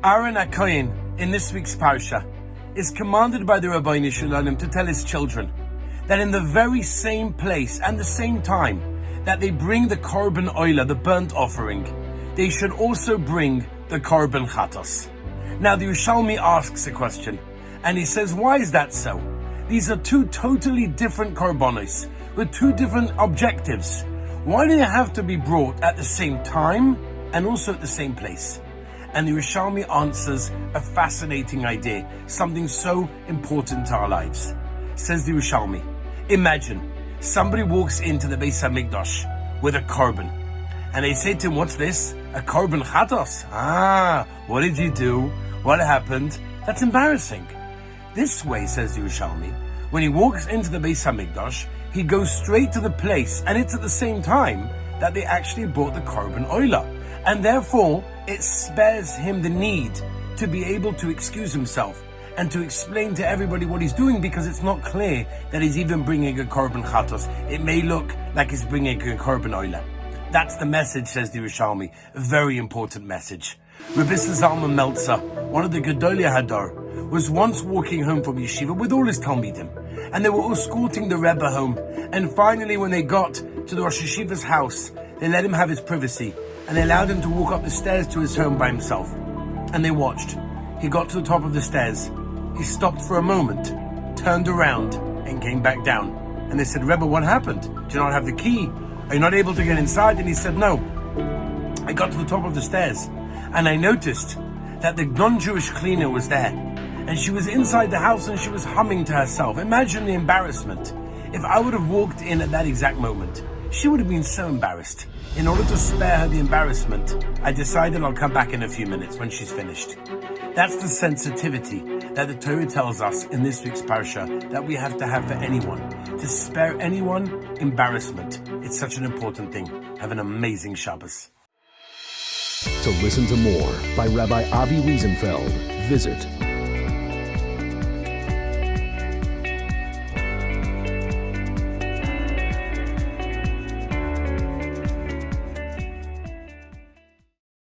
Aaron HaKohen, in this week's Parsha, is commanded by the Rabbi Shalom to tell his children that in the very same place and the same time that they bring the Korban Oila, the burnt offering, they should also bring the Korban Chatos. Now the Yerushalmi asks a question, and he says, why is that so? These are two totally different Korbanos, with two different objectives. Why do they have to be brought at the same time and also at the same place? And the Yerushalmi answers a fascinating idea, something so important to our lives. Says the Yerushalmi, imagine somebody walks into the Beis HaMikdash with a korban, and they say to him, what's this? A korban chatos? What did you do? What happened? That's embarrassing. This way, says the Yerushalmi, when he walks into the Beis HaMikdash, he goes straight to the place, and it's at the same time that they actually brought the korban oila. And therefore, it spares him the need to be able to excuse himself and to explain to everybody what he's doing, because it's not clear that he's even bringing a korban chatos. It may look like he's bringing a korban oila. That's the message, says the Yerushalmi. A very important message. Rabbi Zalman Meltzer, one of the Gedolei Hador, was once walking home from yeshiva with all his talmidim, and they were escorting the Rebbe home. And finally, when they got to the Rosh Yeshiva's house, they let him have his privacy, and they allowed him to walk up the stairs to his home by himself. And they watched. He got to the top of the stairs. He stopped for a moment, turned around, and came back down. And they said, Rebbe, what happened? Do you not have the key? Are you not able to get inside? And he said, no. I got to the top of the stairs, and I noticed that the non-Jewish cleaner was there. And she was inside the house, and she was humming to herself. Imagine the embarrassment. If I would have walked in at that exact moment, she would have been so embarrassed. In order to spare her the embarrassment, I decided I'll come back in a few minutes when she's finished. That's the sensitivity that the Torah tells us in this week's Parsha that we have to have for anyone. To spare anyone embarrassment. It's such an important thing. Have an amazing Shabbos. To listen to more by Rabbi Avi Wiesenfeld, visit